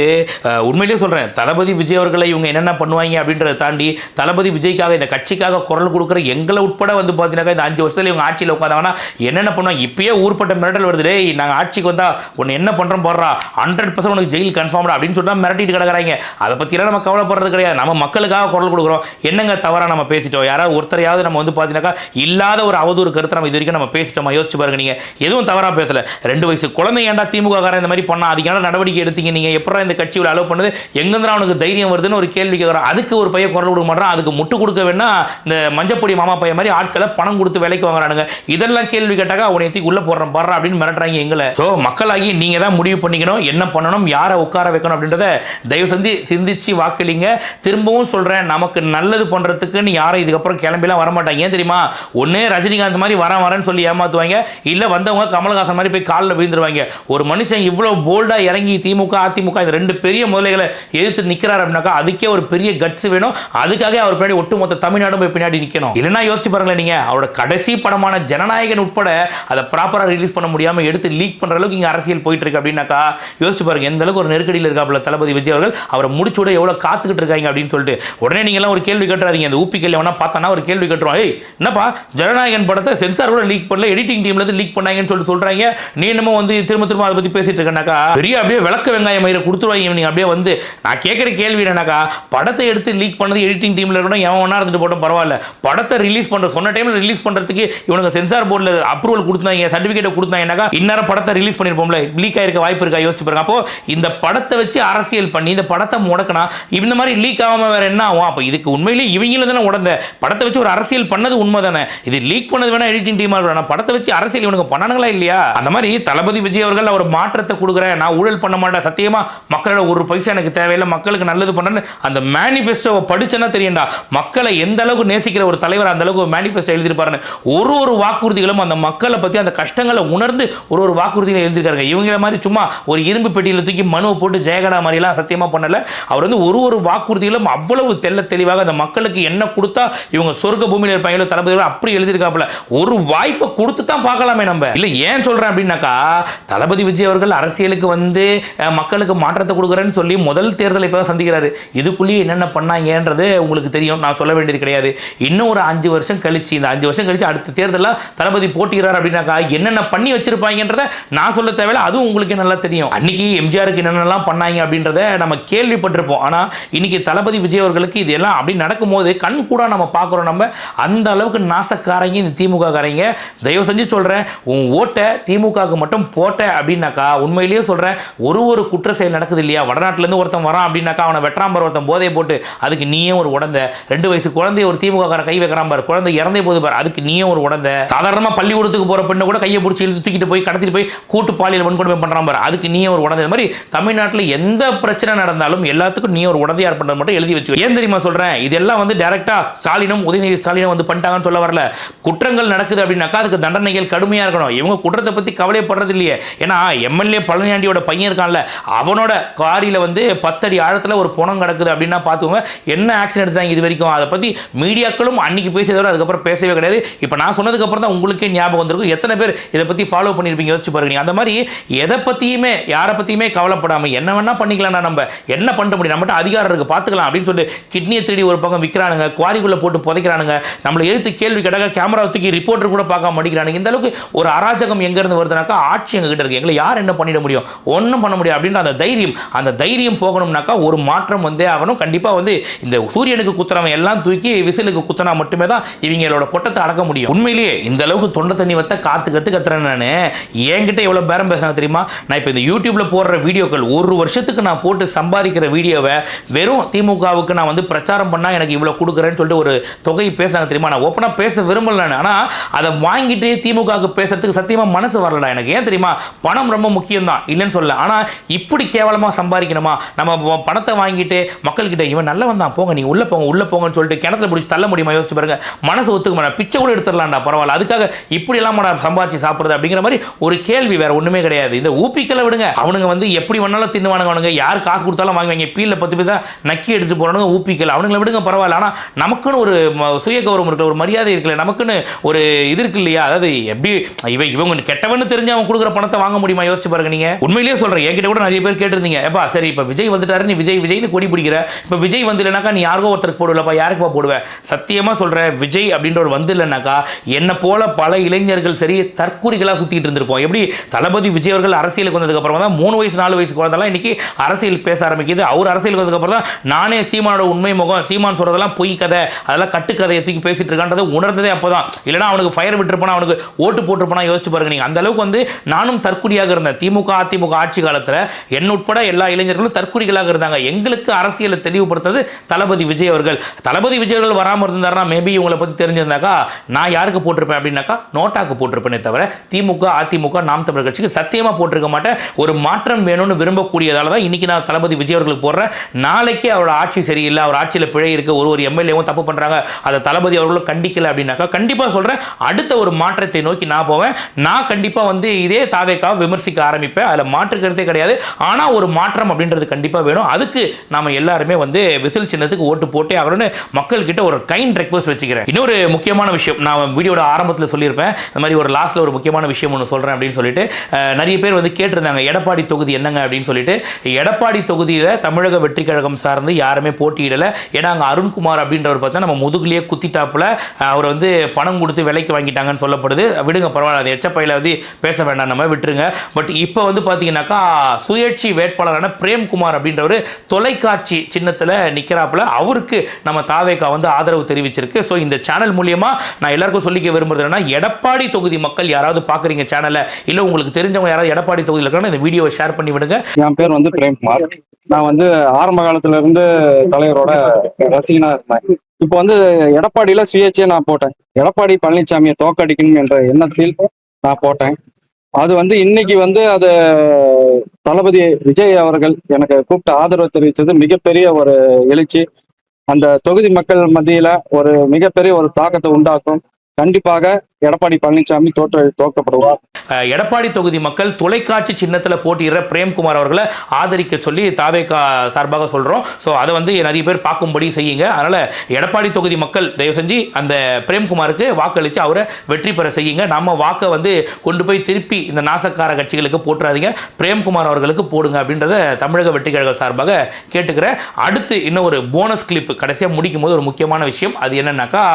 உண்மையிலேயே சொல்கிறேன், தளபதி விஜய் அவர்களை இவங்க என்னென்ன பண்ணுவாங்க அப்படின்றத தாண்டி தளபதி விஜய்க்காக இந்த கட்சிக்காக குரல் கொடுக்குற எங்களை உட்பட வந்து பார்த்தீங்கன்னா இந்த 5 வருஷத்துல இவங்க ஆட்சியில் உட்காந்தாங்கன்னா என்னென்ன பண்ணுவாங்க. இப்பயே ஊர்பட்ட மிரட்டல் வருது, டேய் நாங்கள் ஆட்சிக்கு வந்தால் ஒன்று என்ன பண்ணுறோம் போடுறா 100% உனக்கு ஜெயில் கன்ஃபார்ம்டா அப்படின்னு சொல்லிட்டு மிரட்டிட்டு கிடக்குறாங்க. அதை பற்றிலாம் நம்ம கவலைப்படுறது கிடையாது. நம்ம மக்களுக்காக குரல் கொடுக்குறோம். என்னங்க தவறாக நம்ம பேசிட்டோம்? யாராவது ஒருத்தரையாவது நம்ம வந்து பார்த்தீங்கன்னாக்கா இல்லாத ஒரு அவதூறு கருத்தை நம்ம இது வரைக்கும் நம்ம பேசிட்டோமா? யோசிச்சு பாருங்க. நீங்கள் எதுவும் தவறாக பேசல. 2 வயசு குழந்தை ஏன்டா திமுக காரன் இந்த மாதிரி பண்ணா அதுக்கான நடவடிக்கை எடுத்தீங்க? நீங்கள் எப்படா இந்த கட்சியில் அலோவ் பண்ணுது? எங்கேருந்து அவனுக்கு தைரியம் வருதுன்னு ஒரு கேள்வி கேட்குறான். அதுக்கு ஒரு பையன் குரல் கொடுக்க மாட்டான். அதுக்கு முட்டு கொடுக்க வேணா இந்த மஞ்சப்பொடி மாமா பையன் மாதிரி ஆட்களை பணம் கொடுத்து வேலைக்கு வாங்குறானுங்க. இதெல்லாம் கேள்வி கேட்டாக்கா அவனை எத்தி உள்ள போடுறோம் பாடுறா அப்படின்னு மிரட்டுறாங்க எங்களை. ஸோ மக்களாகி நீங்க தான் முடிவு பண்ணிக்கணும் என்ன பண்ணணும், யாரை உட்கார வைக்கணும் அப்படின்றத தயவு செஞ்சு சிந்திச்சு வாக்களிங்க. திரும்பவும் சொல்றேன், நமக்கு நல்லது பண்றதுக்குன்னு யாரும் இதுக்கப்புறம் கிளம்பிலாம் வரமாட்டாங்க. ஏன் தெரியுமா? ஒன்னே ரஜினிகாந்த் மாதிரி வரேன்னு சொல்லி ஏமாத்துவாங்க, இல்ல வந்தவங்க கமலஹாசன் மாதிரி போய் காலில் விழுந்துருவாங்க. ஒரு மனுஷன் இவ்வளவு போல்டா இறங்கி திமுக அதிமுக இந்த 2 பெரிய முதலைகளை எதிர்த்து நிக்கிறார் அப்படின்னாக்கா அதுக்கே ஒரு பெரிய கட்ஸ் வேணும். அதுக்காக அவர் பின்னாடி ஒட்டுமொத்த தமிழ்நாடும் போய் பின்னாடி நிக்கணும். இல்லைன்னா யோசிச்சு பாருங்களேன், நீங்க அவரோட கடைசி படமான ஜனநாயகன் உட்பட அதை ப்ராப்பரா ரிலீஸ் பண்ண முடியாம எடுத்து லீக் பண்ற அளவுக்கு இங்க அரசியல் போயிட்டு இருக்கு அப்படின்னாக்கா யோசிச்சு பாருங்க எந்த அளவுக்கு ஒரு நெருக்கடியில் இருக்காப்புல தளபதி விஜய் அவர்கள். அவரை முடிச்சோட எவ்வளவு காத்துக்கிட்டு இருக்காங்க அப்படின்னு சொல்லிட்டு உடனே நீங்க எல்லாம் ஒரு கேள்வி கேட்டுறாதீங்க. அந்த ஊபி கேள்வி வேணா பார்த்தானா ஒரு கேள்வி கேட்டுருவோம், ஏய் என்னப்பா ஜனநாயகன் படத்தை சென்சார் கூட லீக் பண்ணல, எடிட்டிங் டீம்ல இருந்து லீக் பண்ணாங்கன்னு சொல்றாங்க. நீ என்னமோ வந்து திரும்ப அதை பத்தி பேசிட்டு இருக்கனாக்கா பெரிய அப்படியே விளக்க வெங்காயம் மயிரை கொடுத்துருவாங்க. நீங்க அப்படியே வந்து நான் கேட்கிற கேள்வி என்னன்னாக்கா, படத்தை எடுத்து லீக் பண்ணது எடிட்டிங் டீம்ல இருக்கணும், எவன் ஒன்னா இருந்துட்டு போட்டோம் பரவாயில்ல. படத்தை ரிலீஸ் பண்ற சொன்ன டைம்ல ரிலீஸ் பண்றதுக்கு இவனுக்கு சென்சார் போர்டில் அப்ரூவல் கொடுத்தாங்க, சர்டிபிகேட் கொடுத்தாங்கன்னாக்கா இந்நேரம் படத்தை ரிலீஸ் பண்ணிருப்போம்ல. லீக் ஆயிருக்க வாய்ப்பு இருக்கா? யோசிச்சு பாருங்க. அப்போ இந்த படத்தை வச்சு அரசியல் பண்ணி இந்த படத்தை முடக்கனா இந்த மாதிரி லீக் ஆகாம வேற என்ன ஆகும்? அப்ப இதுக்கு உண்மையிலேயே இவங்களும் தானே உடந்த படத்தை வச்சு ஒரு அரசியல் பண்ணது உண்மை தானே. இது லீக் பண்ணது வேணா எடிட்டிங் டீமா இருக்கணும், படத்தை வச்சு அரசியல் இவனுக்கு பண்ணானுங்களா இல்லையா? அந்த மாதிரி தளபதி விஜய் அவர்கள் அவர் மாற்றத்தை கொடுக்குறேன், நான் ஊழல் பண்ண மாட்டேன், சத்தியமா மக்களோட ஒரு பைசா எனக்கு தேவையில்லை, மக்களுக்கு நல்லது பண்ணேன்னு அந்த மேனிஃபெஸ்டோவை படிச்சேன்னா தெரியும்டா மக்களை எந்த அளவுக்கு நேசிக்கிற ஒரு தலைவர் அந்த அளவுக்கு மேனிஃபெஸ்டோ எழுதியிருப்பாருன்னு. ஒரு வாக்குறுதிகளும் அந்த மக்களை பத்தி அந்த கஷ்டங்களை உணர்ந்து ஒரு வாக்குறுதிகளை எழுதியிருக்காங்க. இவங்கள மாதிரி சும்மா ஒரு இரும்பு பெட்டியில் தூக்கி மனுவை போட்டு ஜெயகடா மாதிரிலாம் சத்தியமா பண்ணல. அவர் வந்து ஒரு வாக்குறுதிகளும் அவ்வளவு தெளிவாக அந்த மக்களுக்கு என்ன கொடுத்தா இவங்க சொர்க்க பூமியில் இருப்பாங்களோ தளபதிகள் அப்படி எழுதியிருக்காப்புல. ஒரு வாய்ப்பை கொடுத்து தான் பார்க்கலாமே நம்ம. இல்லை ஏன் சொல்றேன் அப்படின்னாக்கா, தளபதி விஜய் அவர்கள் அரசியலுக்கு வந்து மக்களுக்கு மாற்றத்தை கொடுக்குறேன்னு சொல்லி முதல் தேர்தலை இப்போ தான் சந்திக்கிறாரு. இதுக்குள்ளேயே என்னென்ன பண்ணாங்கன்றது உங்களுக்கு தெரியும், நான் சொல்ல வேண்டியது கிடையாது. இன்னும் ஒரு 5 வருஷம் கழிச்சு இந்த 5 வருஷம் கழிச்சு அடுத்த தேர்தலில் தளபதி போட்டிக்கிறார் அப்படின்னாக்கா என்னென்ன பண்ணி வச்சிருப்பாங்கன்றத நான் சொல்ல தேவையில்லை, அதுவும் உங்களுக்கு நல்லா தெரியும். அன்னைக்கு எம்ஜிஆருக்கு என்னென்னலாம் பண்ணாங்க அப்படின்றத நம்ம கேள்விப்பட்டிருப்போம். ஆனால் இன்னைக்கு தளபதி விஜய் அவர்களுக்கு இது எல்லாம் அப்படி நடக்கும்போது கண் கூட நம்ம பார்க்குறோம். நம்ம அந்த அளவுக்கு நாசக்காரங்க இந்த திமுக காரங்க. தயவு செஞ்சு சொல்கிறேன், உன் ஓட்டை திமுகவுக்கு மட்டும் போட்ட அப்படின்னாக்கா உண்மையிலேயே சொல்கிறேன் ஒரு குற்ற செயல் நடக்குது இல்லையா? வடநாட்டிலேருந்து ஒருத்தன் வரான் அப்படின்னாக்கா அவனை வெட்டாம்பர் ஒருத்தன் போதையை போட்டு அதுக்கு நீயே ஒரு உடந்த, 2 வயசு குழந்தைய ஒரு திமுக கார கை வைக்கிறான் பாரு, குழந்தை இறந்தே போது பாரு, அதுக்கு நீயே ஒரு உடந்த. சாதாரணமாக பள்ளிக்கூடத்துக்கு போகிற பெண்ணை கூட கையை பிடிச்சி இழுத்து தூக்கிட்டு போய் கடத்திட்டு போய் கூட்டு பாலியல் வன்கொடுமை பண்ணுறான் பாரு, அதுக்கு நீயே ஒரு உடந்த. இந்த மாதிரி தமிழ்நாட்டில் எந்த பிரச்சனை நடந்தாலும் எல்லாத்துக்கும் நீ ஒரு உடந்தையார் பண்ணுறது மட்டும் எழுதி வச்சு. ஏன் தெரியுமா சொல்கிறேன்? இதெல்லாம் வந்து டைரக்டா ஸ்டாலினும் உதயநிதி ஸ்டாலினும் வந்து பண்ணிட்டாங்கன்னு சொல்ல வரல. குற்றங்கள் நடக்குது அப்படின்னாக்கா அதுக்கு தண்டனைகள் கடுமையாக இருக்கணும். இவங்க குற்றத்தை பற்றி கவலைப்படுறது இல்லையே. ஏன்னா எம்எல்ஏ பழனியாண்டியோட பையன் இருக்கான்ல, அவனோட காரில் வந்து 10 அடி ஆழத்தில் ஒரு பணம் கிடக்குது அப்படின்னா பார்த்துக்கோங்க என்ன ஆக்ஷன் எடுத்தாங்க இது வரைக்கும். அதை பற்றி மீடியாக்களும் அன்னைக்கு பேசியதோட அதுக்கப்புறம் பேசவே கிடையாது. இப்போ நான் சொன்னதுக்கு அப்புறம் தான் உங்களுக்கே ஞாபகம் வந்திருக்கும். எத்தனை பேர் இதை பற்றி ஃபாலோ பண்ணியிருப்பீங்க யோசிச்சு பாருங்க. அந்த மாதிரி எதை பற்றியுமே யாரை பற்றியுமே கவலைப்படாமல் என்ன வேணா பண்ணிக்கலாம், நம்ம என்ன பண்ண முடியும், நம்மகிட்ட அதிகாரம் இருக்கு பார்த்துக்கலாம் அப்படின்னு சொல்லிட்டு கிட்னியை திருடி ஒரு பக்கம் விற்கிறானுங்க, குவாரிக்குள்ளே போட்டு புதைக்கிறானுங்க, நம்மளை எதிர்த்து கேள்வி கேட்டாக்க கேமரா தூக்கி ரிப்போர்ட்டர் கூட பார்க்க மாட்டேங்கிறானுங்க. இந்த அளவுக்கு ஒரு அராஜகம் எங்கேருந்து வருதுனாக்கா ஆட்சி எங்ககிட்ட இருக்கு, எங்களை யார் என்ன பண்ணிட முடியும், ஒன்றும் பண்ண முடியும் அப்படின்ற அந்த தைரியம் போகணும்னாக்கா ஒரு மாற்றம் வந்தே ஆகணும். கண்டிப்பாக வந்து இந்த சூரியனுக்கு குத்துறவன் எல்லாம் தூக்கி விசிலுக்கு குத்தினா மட்டுமே தான் இவங்களோட கொட்டத்தை அடக்க முடியும். உண்மையிலேயே இந்த அளவுக்கு தொண்டை தண்ணி வத்த கத்துறேன். நான் என்கிட்ட எவ்வளோ பேரம் பேசுறாங்க தெரியுமா? நான் இப்போ இந்த யூடியூப்ல போடுற வீடியோக்கள் ஒரு வருஷத்துக்கு நான் போட்டு சம்பாதிக்கிற வீடியோவை வெறும் திமுகவுக்கு நான் வந்து பிரச்சாரம் பண்ணால் எனக்கு இவ்வளோ கொடுக்குறேன்னு சொல்லிட்டு ஒரு தொகை பேசுறாங்க தெரியுமா? நான் ஓப்பனாக பேச விரும்பல, ஆனால் அதை வாங்கிட்டு திமுகவுக்கு பேசுறதுக்கு சத்தியமாக மனசு வரலடா எனக்கு. ஏன் தெரியுமா? பணம் ரொம்ப முக்கியம் தான், இல்லைன்னு சொல்ல. ஆனால் இப்படி கேவலமாக சம்பாதிக்கணுமா? நம்ம பணத்தை வாங்கிட்டு மக்கள்கிட்ட இவன் நல்லவன் தான் போங்க நீங்க உள்ள போங்கன்னு சொல்லிட்டு கிணத்துல பிடிச்சி தள்ள முடியுமா? யோசிச்சு பாருங்க. மனசு ஒத்துக்க மாட்டா, பிச்சை கூட எடுத்துடலாம்டா பரவாயில்ல, அதுக்காக இப்படி எல்லாம் சம்பாதிச்சு சாப்பிடுறது அப்படிங்கிற மாதிரி ஒரு கேள்வி வேற ஒண்ணுமே கிடையாது. இந்த ஊப்பிக்கலை விடுங்க, அவனுங்க வந்து எப்படி வேணாலும் தின்னுவானுங்க. அவனுங்க யார் காசு கொடுத்தாலும் வாங்குவாங்க, பீல்ல 10 பேர் நக்கி எடுத்து போறானுங்க ஊப்பிக்கலை. அவனுங்களை விடுங்க பரவாயில்ல. ஆனா நமக்குன்னு ஒரு சுய கௌரவம் இருக்குல்ல, ஒரு மரியாதை இருக்குல்ல, நமக்குன்னு ஒரு இது இருக்கு இல்லையா? அதாவது எப்படி இவங்க கெட்டவன்னு தெரிஞ்சு அவன் கொடுக்குற பணத்தை வாங்க முடியுமா? யோசிச்சு பாருங்க. நீங்க உண்மையிலேயே சொல்கிறேன், என்கிட்ட கூட நிறைய பேர் கேட்டிருந்தீங்க, எப்பா சரி இப்போ விஜய் வந்துட்டாரு, நீ விஜய்னு கொடி பிடிக்கிற, இப்போ விஜய் வந்து இல்லைனாக்கா நீ யாருக்கோ ஒருத்தருக்கு போடுவில்லப்பா, யாருக்குப்பா போடுவேன்? சத்தியமாக சொல்கிறேன், விஜய் அப்படின்ற ஒரு வந்து இல்லைனாக்கா என்னை போல பல இளைஞர்கள் சரி தற்கூரிகளாக சுற்றிட்டு இருந்திருப்போம். எப்படி தளபதி விஜய் அவர்கள் அரசியலுக்கு வந்ததுக்கப்புறம் தான் 3 வயசு 4 வயசு குழந்தைலாம் இன்னைக்கு அரசியல் பேச ஆரம்பிக்குது. அவர் அரசியலுக்கு வந்ததுக்கப்புறம் தான் நானே சீமானோட உண்மை முகம், சீமான் சொல்கிறதெல்லாம் பொய் கதை, அதெல்லாம் கட்டுக்கதையை தூக்கி பேசிட்டு இருக்கான்றதை உணர்ந்ததே அப்போ தான். இல்லைனா அவனுக்கு ஃபயர் விட்டுருப்பானா, அவனுக்கு ஓட்டு போட்டுருப்பானா யோசிச்சு பாருங்க. நீங்கள் அந்த அளவுக்கு வந்து நானும் தற்குறியாக இருந்தேன். திமுக அதிமுக ஆட்சி காலத்தில் என்ன உட்பட எல்லா இளைஞர்களும் தற்குறிகளாக இருந்தாங்க. எங்களுக்கு அரசியலை தெளிவுபடுத்தது தளபதி விஜய் அவர்கள். தளபதி விஜய் அவர்கள் வராமல் இருந்தாருன்னா மேபி இவங்களை பற்றி தெரிஞ்சிருந்தாக்கா நான் யாருக்கு போட்டிருப்பேன் அப்படின்னாக்கா நோட்டாக்கு போட்டிருப்பேனே தவிர திமுக அதிமுக நாம் தமிழர் கட்சிக்கு சத்தியமாக போட்டிருக்க மாட்டேன். ஒரு மாற்றம் வேணும்னு விரும்பக்கூடியதால தான் இன்னைக்கு நான் தளபதி விஜய் அவர்களுக்கு போடுறேன். நாளைக்கே அவரோட ஆட்சி சரியில்லை, அவர் ஆட்சியில் பிழை இருக்கு, ஒரு எம்எல்ஏவும் தப்பு பண்ணுறாங்க, அதை தளபதி அவர்களும் கண்டிக்கல அப்படின்னாக்கா கண்டிப்பாக சொல்கிறேன் அடுத்த ஒரு மாற்றத்தை நோக்கி நான் போவேன். நான் கண்டிப்பாக வந்து இதே தாவேக்காவை விமர்சிக்க ஆரம்பிப்பேன். அதில் மாற்று கருத்தே கிடையாது. ஆனால் ஒரு மாற்றம் அப்படின்றது கண்டிப்பாக வேணும். அதுக்கு நாம எல்லாருமே வந்து விசில் சின்னத்துக்கு ஓட்டு போட்டே ஆகணும்னு மக்கள்கிட்ட ஒரு கைண்ட் ரெக்வஸ்ட் வச்சுக்கிறேன். இன்னொரு முக்கியமான விஷயம், நான் வீடியோட ஆரம்பத்தில் சொல்லியிருப்பேன், இந்த மாதிரி ஒரு லாஸ்ட்டில் ஒரு முக்கியமான விஷயம் ஒன்று சொல்கிறேன் அப்படின்னு சொல்லிட்டு நிறைய பேர் வந்து கேட்டிருந்தாங்க எடப்பாடி தொகுதி என்னங்க அப்படின்னு சொல்லிட்டு. எடப்பாடி தொகுதியில் தமிழக வெற்றி கழகம் சார்ந்து யாருமே போட்டியிடலை. ஏன்னா அங்கே அருண்குமார் அப்படின்றவர் பார்த்தா நம்ம முதுகுலேயே குத்திட்டாப்புல அவர் வந்து பணம் கொடுத்து விலைக்கு வாங்கிட்டாங்கன்னு சொல்லப்படுது. விடுங்க பரவாயில்ல, அது எச்சப்பையில் வந்து பேச வேண்டாம், நம்ம விட்டுருங்க. பட் இப்போ வந்து பார்த்தீங்கன்னாக்கா சுயேட்சை வேட்பாளரான பிரேம்குமார் அப்படின்றவர் தொலைக்காட்சி சின்னத்தில் நிற்கிறாப்புல. அவருக்கு நம்ம தாவேகா வந்து ஆதரவு தெரிவிச்சிருக்கு. ஸோ இந்த சேனல் மூலியமா நான் எல்லாருக்கும் சொல்லிக்க விரும்புறது என்னன்னா, எடப்பாடி தொகுதி மக்கள் யாராவது பார்க்குறீங்க சேனலை, இல்லை உங்களுக்கு தெரிஞ்சவங்க யாராவது எடப்பாடி தொகுதியில் இருக்காங்க, இந்த வீடியோவை ஷேர் பண்ணி விடுங்க. என் பேர் வந்து பிரேம்குமார். நான் வந்து ஆரம்ப காலத்துல இருந்து தலைவரோட ரசிகனா இருந்தேன். இப்போ வந்து எடப்பாடியில சுயேட்சையை நான் போட்டேன். எடப்பாடி பழனிசாமியை தோக்கடிக்கணும் என்ற எண்ணத்தில் நான் போட்டேன். அது வந்து இன்னைக்கு வந்து அது தளபதி விஜய் அவர்கள் எனக்கு கூப்பிட்டு ஆதரவு தெரிவித்தது மிகப்பெரிய ஒரு எழுச்சி. அந்த தொகுதி மக்கள் மத்தியில ஒரு மிகப்பெரிய ஒரு தாக்கத்தை உண்டாக்கும். கண்டிப்பாக எடப்பாடி பழனிசாமி தோற்கப்படுவார். எடப்பாடி தொகுதி மக்கள் தொலைக்காட்சி சின்னத்தில் போட்டியிடுற பிரேம்குமார் அவர்களை ஆதரிக்க சொல்லி தாவேகா சார்பாக சொல்கிறோம். ஸோ அதை வந்து நிறைய பேர் பார்க்கும்படி செய்யுங்க. அதனால் எடப்பாடி தொகுதி மக்கள் தயவு செஞ்சு அந்த பிரேம்குமாருக்கு வாக்களித்து அவரை வெற்றி பெற செய்யுங்க. நம்ம வாக்கை வந்து கொண்டு போய் திருப்பி இந்த நாசக்கார கட்சிகளுக்கு போட்டுறாதீங்க, பிரேம்குமார் அவர்களுக்கு போடுங்க அப்படின்றத தமிழக வெற்றி கழகம் சார்பாக கேட்டுக்கிறேன். அடுத்து இன்னும் ஒரு போனஸ் கிளிப் கடைசியாக முடிக்கும் போது ஒரு முக்கியமான விஷயம், அது என்னன்னாக்கா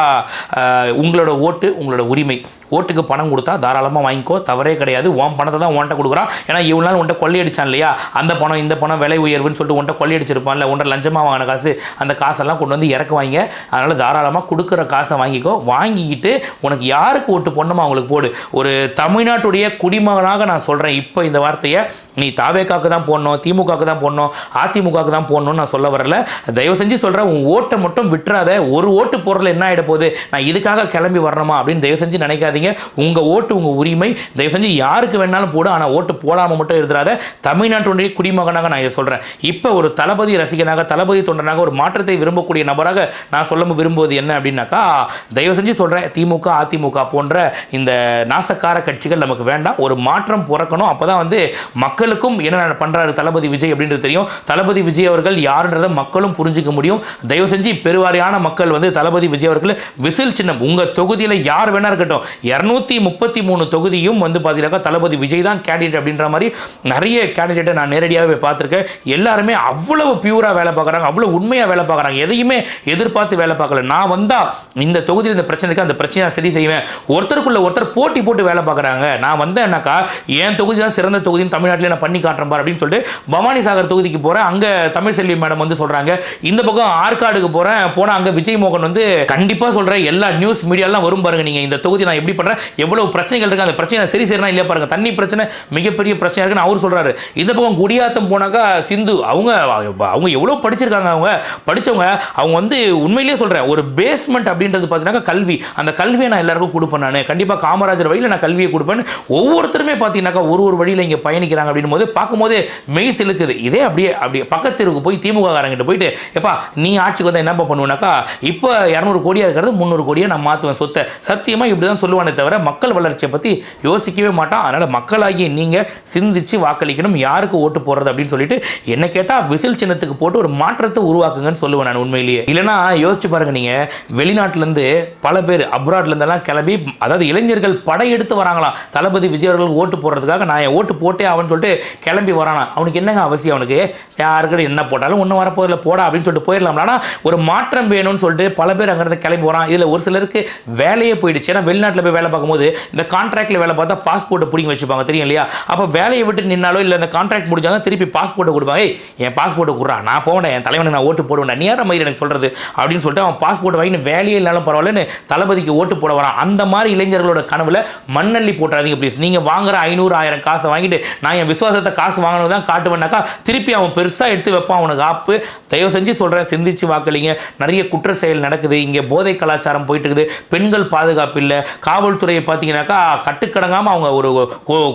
உங்களோட ஓட்டு உங்களோட உரிமை. ஓட்டுக்கு பணம் கொடுத்தா தாராளமாக வாங்கிக்கோ, தவறே கிடையாது. உன் பணத்தை தான் உன்ட்ட கொடுக்குறான். ஏன்னா இவ்வளோ நாள் உன்ட்ட கொள்ளையடிச்சான் இல்லையா, அந்த பணம் இந்த பணம் விலை உயர்வுன்னு சொல்லிட்டு உன்ட்ட கொள்ளையடிச்சிருப்பான்ல, உன்ட்ட லஞ்சமாக வாங்கின காசு, அந்த காசெல்லாம் கொண்டு வந்து இறக்குவாங்க. அதனால் தாராளமாக கொடுக்குற காசை வாங்கிக்கோ. வாங்கிக்கிட்டு உனக்கு யாருக்கு ஓட்டு போடணுமோ அவங்களுக்கு போடு. ஒரு தமிழ்நாட்டுடைய குடிமகனாக நான் சொல்கிறேன் இப்போ இந்த வார்த்தையை, நீ தாவேக்காக்கு தான் போடணும், திமுகவுக்கு தான் போடணும், அதிமுகவுக்கு தான் போடணும்னு நான் சொல்ல வரல. தயவு செஞ்சு சொல்கிறேன், உன் ஓட்டை மட்டும் விட்டுறாத. ஒரு ஓட்டு போடுறதுல என்ன ஆகிட போகுது, நான் இதுக்காக கிளம்பி வரணுமா அப்படின்னு தயவு செஞ்சு நினைக்காதீங்க. உங்கள் ஓட்டு உங்கள் உரிமை. தயவு செஞ்சு யாருக்கு வேணாலும் போடு, ஆனால் ஓட்டு போடாமல் மட்டும் இருந்துடாத. தமிழ்நாட்டுடைய குடிமகனாக நான் இதை சொல்கிறேன். இப்போ ஒரு தளபதி ரசிகனாக, தளபதி தொண்டனாக, ஒரு மாற்றத்தை விரும்பக்கூடிய நபராக நான் சொல்ல விரும்புவது என்ன அப்படின்னாக்கா, தயவு செஞ்சு சொல்கிறேன், திமுக அதிமுக போன்ற இந்த நாசக்கார கட்சிகள் நமக்கு வேண்டாம். ஒரு மாற்றம் பிறக்கணும். அப்போ தான் வந்து மக்களுக்கும் என்ன பண்ணுறாரு தளபதி விஜய் அப்படின்றது தெரியும். தளபதி விஜய் அவர்கள் யாருன்றதை மக்களும் புரிஞ்சிக்க முடியும். தயவு செஞ்சு பெருவாரியான மக்கள் வந்து தளபதி விஜய் அவர்கள் விசில் சின்னம் உங்கள் தொகுதியில் யார் வேணா இருக்கட்டும், 233 தொகுதியும் வந்து பார்த்தீங்கன்னா தளபதி விஜய் தான் கேண்டிடேட் அப்படின்ற மாதிரி நிறைய கேண்டிடேட்டை நான் நேரடியாகவே பார்த்துருக்கேன். எல்லாருமே அவ்வளவு பியூராக வேலை பார்க்குறாங்க, அவ்வளோ உண்மையாக வேலை பார்க்குறாங்க, எதையுமே எதிர்பார்த்து வேலை பார்க்கல. நான் வந்தால் இந்த தொகுதியில் இந்த பிரச்சனைக்கு அந்த பிரச்சனையை நான் சரி செய்வேன். ஒருத்தருக்குள்ள ஒருத்தர் போட்டி போட்டு வேலை பார்க்குறாங்க. நான் வந்தேன்னாக்கா என் தொகுதி தான் சிறந்த தொகுதின்னு தமிழ்நாட்டில் நான் பண்ணி காட்டுறேன் பார் அப்படின்னு சொல்லிட்டு பவானி சாகர் தொகுதிக்கு போகிறேன். அங்கே தமிழ்செல்வி மேடம் வந்து சொல்கிறாங்க. இந்த பக்கம் ஆற்காடுக்கு போகிறேன், போனால் அங்கே விஜய் மோகன் வந்து கண்டிப்பாக சொல்கிறேன், எல்லா நியூஸ் மீடியாலாம் வரும் பாருங்க, நீங்கள் இந்த தொகுதி நான் எப்படி பண்ணுறேன், எவ்வளவு பிரச்சனைகள் இருக்குது, அந்த பிரச்சனை சரி செய்யணும் இல்லையா பாருங்க. தண்ணி பிரச்சனை மிகப்பெரிய பிரச்சனை இருக்குன்னு அவர் சொல்கிறாரு. இந்த பக்கம் குடியாத்தம் போனாக்கா சிந்து அவங்க எவ்வளோ படிச்சிருக்காங்க, அவங்க படித்தவங்க, அவங்க வந்து உண்மையிலேயே சொல்கிறேன், ஒரு பேஸ்மெண்ட் அப்படின்றது பார்த்தீங்கன்னா கல்வி. அந்த கல்வியை நான் எல்லாருக்கும் கொடுப்பேன். நான் கண்டிப்பாக காமராஜர் வழியில் நான் கல்வியை கொடுப்பேன். ஒவ்வொருத்தருமே பார்த்தீங்கன்னாக்கா ஒரு வழியில் இங்கே பயணிக்கிறாங்க அப்படின் போது பார்க்கும்போது மெய் சிலுக்குது. இதே அப்படியே பக்கத்திற்கு போய் திமுக காரங்கிட்ட போயிட்டு, எப்பா நீ ஆட்சிக்கு வந்தால் என்னப்பா பண்ணுவேனாக்கா, இப்போ 200 கோடியாக இருக்கிறது 300 கோடியாக நான் மாற்றுவேன் சொத்தை. சத்தியமாக இப்படி தான் சொல்லுவானே தவிர மக்கள் வளர்ச்சியை பற்றி யோசிக்கவே மாட்டான். அதனால் மக்களாகிய நீங்கள் சிந்திச்சு வாக்களிக்கணும் யாருக்கு ஓட்டு போடுறது அப்படின்னு சொல்லிட்டு என்ன கேட்டால் விசில் சின்னத்துக்கு போட்டு ஒரு மாற்றத்தை உருவாக்குங்கன்னு சொல்லுவேன் நான் உண்மையிலேயே. இல்லைனா யோசிச்சு பாருங்க, நீங்கள் வெளிநாட்டிலேருந்து பல பேர் அப்ராட்லேருந்தெல்லாம் கிளம்பி, அதாவது இளைஞர்கள் படையெடுத்து வராங்களாம் தளபதி விஜய் அவர்கள் ஓட்டு போடுறதுக்காக. நான் என் ஓட்டு போட்டே ஆகுன்னு சொல்லிட்டு கிளம்பி வரானா. அவனுக்கு என்னங்க அவசியம்? அவனுக்கு யாருக்கிட்ட என்ன போட்டாலும் ஒன்றும் வரப்போதில் போடா அப்படின்னு சொல்லிட்டு போயிடலாம். ஆனால் ஒரு மாற்றம் வேணும்னு சொல்லிட்டு பல பேர் அங்கேருந்து கிளம்பி வரான். இதில் ஒரு சிலருக்கு வேலையே போயிடுச்சு. ஏன்னா வெளிநாட்டில் போய் வேலை பார்க்கும்போது இந்த கான்ட்ராக்டில் வேலை பார்த்தா பாஸ்போர்ட்டை பிடிங்கி வச்சுப்பாங்க, தெரியும் இல்லையா? அப்போ வேலையை விட்டு நின்னாலோ இல்லை இந்த கான்ட்ராக்ட் முடிஞ்சாங்க திருப்பி பாஸ்போர்ட்டை கொடுப்பாங்க. என் பாஸ்போர்ட்டை கொடுறா, நான் போவேன், என் தலைவனை நான் ஓட்டு போடுவேன், நீ யார மாதிரி எனக்கு சொல்கிறது அப்படின்னு சொல்லிட்டு அவன் பாஸ்போர்ட் வாங்கி வேலையே இல்லாலும் பரவாயில்லன்னு தளபதிக்கு ஓட்டு போட வரான். அந்த மாதிரி இளைஞர்களோட கனவுல மண்ணள்ளி போட்டுறாதீங்க ப்ளீஸ். நீங்கள் வாங்குற 500,000 காசை வாங்கிட்டு நான் என் விசுவாசத்தை காசு வாங்கணும் தான் காட்டுவேன்னாக்கா திருப்பி அவன் பெருசாக எடுத்து வைப்பான் அவனுக்கு ஆப்பு. தயவு செஞ்சு சொல்கிறேன், சிந்திச்சு வாக்களிங்க. நிறைய குற்ற செயல் நடக்குது இங்கே, போதை கலாச்சாரம் போயிட்டு இருக்குது, பெண்கள் பாதுகாப்பு இல்லை, காவல்துறையை பார்த்தீங்கன்னாக்கா கட்டுக்கடங்காமல் அவங்க ஒரு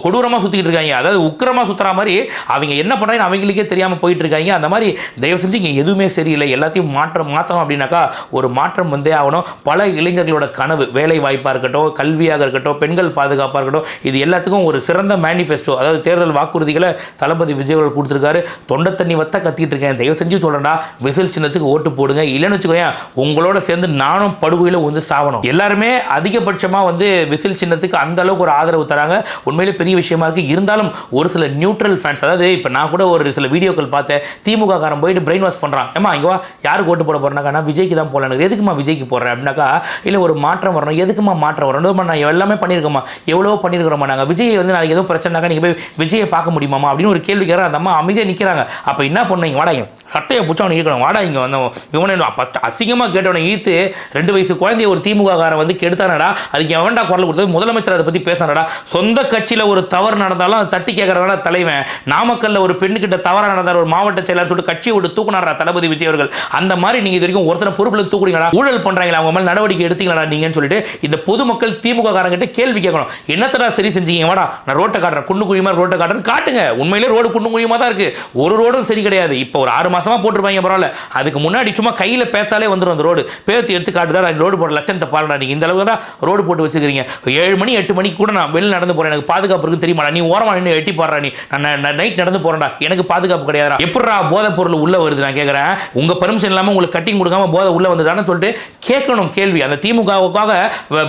கொடூரமாக சுற்றிக்கிட்டு இருக்காங்க. அதாவது உக்கிரமாக சுற்றுற மாதிரி அவங்க என்ன பண்ணுறாங்கன்னு அவங்களுக்கே தெரியாமல் போயிட்டு இருக்காங்க. அந்த மாதிரி தயவு செஞ்சு இங்கே எதுவுமே சரியில்லை, எல்லாத்தையும் மாற்றணும் அப்படின்னாக்கா ஒரு மாற்றம் வந்தே ஆகணும். பல இளைஞர்களோட கனவு வேலை வாய்ப்பாக இருக்கட்டும், கல்வியாக இருக்கட்டும், பெண்கள் பாதுகாப்பாக இருக்கட்டும், இது எல்லாத்துக்கும் ஒரு சிறந்த மேனிஃபெஸ்டோ, அதாவது தேர்தல் வாக்குறுதிகளை தளபதி விஜய் அவர்கள் கொடுத்துருக்காரு. தொண்டை தண்ணி வத்த கத்திட்டு இருக்கேன், தயவு செஞ்சு சொல்கிறேன்டா விசில் சின்னத்துக்கு ஓட்டு போடுங்க. இல்லைன்னு வச்சுக்கோங்க உங்களோட சேர்ந்து நானும் படுகொலையில் வந்து சாவணும். எல்லாருமே அதிகபட்சமாக வந்து விசில் சின்னத்துக்கு அந்த அளவுக்கு ஒரு ஆதரவு தராங்க. உண்மையிலே பெரிய விஷயமா இருக்குது. இருந்தாலும் ஒரு சில நியூட்ரல் ஃபேன்ஸ், அதாவது இப்போ நான் கூட ஒரு சில வீடியோக்கள் பார்த்தேன், திமுக காரன் போயிட்டு பிரெயின் வாஷ் பண்ணுறான். ஏமா இங்கே வா, யாருக்கு ஓட்டு போட போகிறேன்னாக்கா நான் விஜய்க்கு தான் போகலாம். எதுக்குமா விஜய்க்கு போடுறேன் அப்படின்னாக்கா, இல்லை ஒரு மாற்றம் வரணும். எதுக்குமா மாற்றம் வரணும்? நான் எல்லாமே பண்ணியிருக்கோமா, எவ்வளோ பண்ணியிருக்கிறோமா நாங்கள். விஜய் வந்து நாளைக்கு எதுவும் பிரச்சனைனாக்கா நீங்கள் போய் விஜயை பார்க்க முடியுமாமா அப்படின்னு ஒரு கேள்வி கேட்குறேன். அந்த அம்மா அமைதியாக நிற்கிறாங்க. அப்போ என்ன பண்ணுவீங்க? வாடாங்க, சட்டையை பிடிச்சவனை இருக்கணும், வாடா இங்கே வந்தவன் இவனை ஃபஸ்ட் அசிங்கமாக கேட்டவனை ஈத்து 2 வயசு குழந்தைய ஒரு திமுக காரன் வந்து கெடுத்தானடா, அதுக்கு எவன்டா குரல் கொடுத்தது? முதலமைச்சர் அதை பற்றி பேசினாடா. சொந்த கட்சியில் ஒரு தவறு நடந்தாலும் அதை தட்டி கேட்குறவனா தலைவன். நாமக்கல்ல ஒரு பெண்ணுக்கிட்ட தவறாக நடந்தார் ஒரு மாவட்ட செயலர் சொல்லிட்டு கட்சியை விட்டு தூக்குனாரா தளபதி விஜய் அவர்கள். அந்த மாதிரி நீங்கள் இது வரைக்கும் ஒருத்தனை பொறுப்பில் தூக்குறீங்களா? ஊழல் பண்ணுறாங்களா, அவங்க மேலே நடவடிக்கை எடுத்தீங்களா நீங்கன்னு சொல்லிட்டு இந்த பொதுமக்கள் திமுக காரங்கிட்ட கேள்வி கேட்கணும். என்னத்தடா சரி செஞ்சீங்க? வாடா நான் ரோட்டை காட்டுறேன், குண்டு குழிமா ரோட்டை காட்டுறேன், காட்டுங்க. உண்மையிலே ரோடு குண்டு குழிமா தான் இருக்கு, ஒரு ரோடும் சரி கிடையாது. இப்போ ஒரு 6 மாசமா போட்டுருப்பாங்க பரவாயில்ல, அதுக்கு முன்னாடி சும்மா கையில் பேத்தாலே வந்துடும் அந்த ரோடு. பேத்து எடுத்து காட்டுதா ரோடு போட லட்சணத்தை பாருடா. நீங்கள் இந்த அளவுக்கு தான் ரோடு போட்டு வச்சுக்கிறீங்க. 7 மணி 8 மணிக்கு கூட நான் வெளில நடந்து போகிறேன், எனக்கு பாதுகாப்பு இருக்குன்னு தெரியுமா? நீ ஓரமா நின்று எட்டி பாடுறா, நீ நான் நைட் நடந்து போகிறேன்டா, எனக்கு பாதுகாப்பு கிடையாதுடா. எப்படா போதை பொருள் உள்ள வருது? நான் கேட்குறேன், உங்கள் பெர்மிஷன் இல்லாமல் உங்களுக்கு கட்டிங் கொடுக்காம போதை உள்ள வந்துதான்னு சொல்லிட்டு கேட்கணும் கேள்வி. அந்த திமுகவுக்காக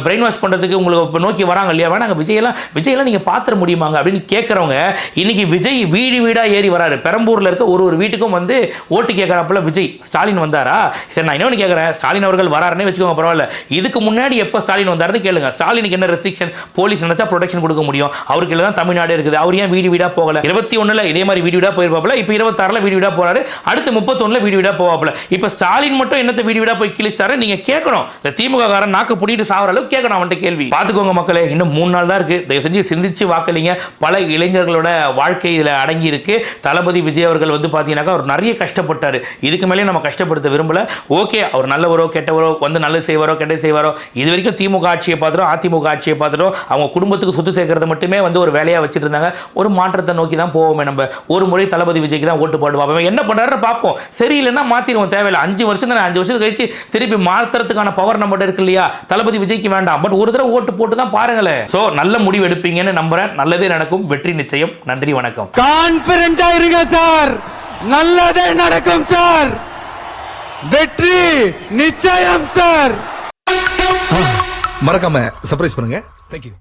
பிரெயின் வாஷ் பண்ணுறதுக்கு உங்களுக்கு நோக்கி வராங்க இல்லையா? வேணாங்க விஜயெல்லாம் நீங்கள் பார்த்துட முடியுமாங்க அப்படின்னு கேட்குறவங்க இன்னைக்கு விஜய் வீடு வீடாக ஏறி வராரு. பெரம்பூரில் இருக்க ஒரு வீட்டுக்கும் வந்து ஓட்டு கேட்குறப்பல விஜய் ஸ்டாலின் வந்தாரா? சரி, நான் இன்னொன்று கேட்குறேன், ஸ்டாலின் அவர்கள் வராருன்னே வச்சுக்கோங்க பரவாயில்ல, இதுக்கு முன்னாடி எப்போ ஸ்டாலின் வந்தாருன்னு கேளுங்க. ஸ்டாலினுக்கு என்ன ரெஸ்ட்ரிக்ஷன்? போலீஸ் நினைச்சா ப்ரொடெக்ஷன் கொடுக்க முடியும், அவருக்கு தான் தமிழ்நாடு இருக்குது. அவர் ஏன் வீடு வீடாக போகல? 21 இதே மாதிரி வீடு வீடாக போயிருப்பாப்ல, இப்போ 26 வீடு வீடாக போறாரு, அடுத்து 31 வீடு வீடாக போவாப்ல. இப்போ ஸ்டாலின் மட்டும் என்னத்தை வீடு வீடாக போய் கிழிச்சாரு? நீங்க கேட்கணும். இந்த திமுக காரன் நாக்கு புடிட்டு சாவற அளவுக்கு கேட்கணும் அவன்கிட்ட கேள்வி. பார்த்துக்கோங்க மக்களே, இன்னும் 3 நாள் தான் இருக்கு. தயவு செஞ்சு சிந்திச்சு வாக்களிங்க. பல இளைஞர்களோட வாழ்க்கை இதில் அடங்கி இருக்கு. தளபதி விஜய் அவர்கள் வந்து பார்த்தீங்கன்னாக்கா அவர் நிறைய கஷ்டப்பட்டாரு. இதுக்கு மேலே நம்ம கஷ்டப்படுத்த விரும்பல. ஓகே, அவர் நல்லவரோ கெட்டவரோ வந்து நல்லது செய்வாரோ கெட்டது செய்வாரோ, இது வரைக்கும் திமுக ஆட்சியை பார்த்துட்டோம், அதிமுக ஆட்சியை பார்த்துட்டோம். அவங்க குடும்பத்துக்கு சொத்து சேர்க்கறது மட்டுமே வந்து ஒரு வேலையாக வச்சுட்டு இருந்தாங்க. ஒரு மாற்றத்தை நோக்கி தான் போவோமே நம்ம. ஒரு முறை தளபதி விஜய்க்கு தான் ஓட்டு போட்டு பார்ப்போம், என்ன பண்ணுறாரு பார்ப்போம். சரியில்லைன்னா மாற்றிடுவோம், தேவையில்லை. 5 வருஷம் தானே, 5 வருஷம் கழிச்சு திருப்பி மாற்றுறதுக்கான பவர் நம்மகிட்ட இருக்கு இல்லையா? தளபதி விஜய்க்கு வேண்டாம், பட் ஒரு தடவை ஓட்டு போட்டு தான் பாருங்களேன். ஸோ நல்ல முடிவு எடுப்பீங்கன்னு நம்புறேன். நல்லதே நடக்கும், வெற்றி நிச்சயம். நன்றி, வணக்கம். கான்ஃபிடென்ட்டா இருங்க சார், நல்லதே நடக்கும் சார், வெற்றி நிச்சயம் சார். மறக்காம சர்ப்ரைஸ் பண்ணுங்க. தேங்க்யூ.